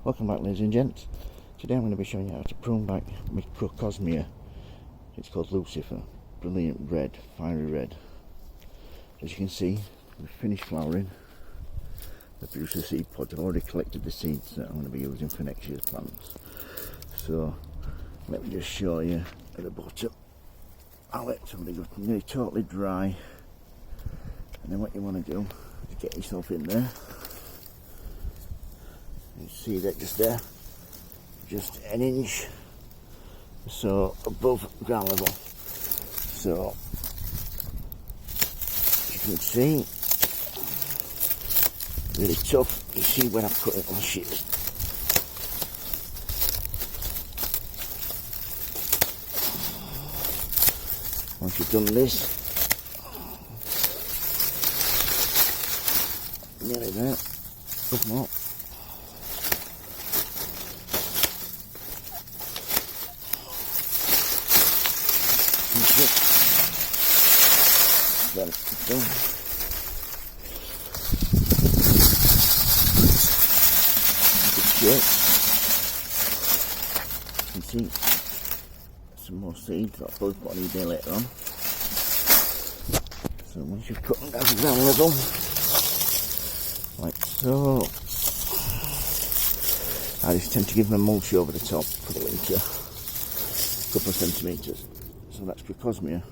Welcome back, ladies and gents. Today I'm going to be showing you how to prune back my CROCOSMIA. It's called Lucifer. Brilliant red, fiery red. As you can see, we've finished flowering. The producer seed pods. I've already collected the seeds that I'm going to be using for next year's plants. So let me just show you at the bottom how it's already got nearly totally dry. And then what you want to do is get yourself in there. You see that just there, just an inch or so above ground level. So you can see, really tough. You see when I put it on the shears. Once you've done this, nearly there, but not. Then it's done. Good. You can see some more seeds that I'll probably put on eBay later on. So once you've cut them down to ground level, like so, I just tend to give them a mulch over the top for the winter, a couple of centimetres. So that's CROCOSMIA,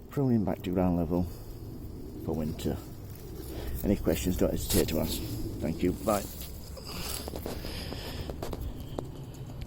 pruning back to ground level for winter. Any questions, don't hesitate to ask. Thank you, bye.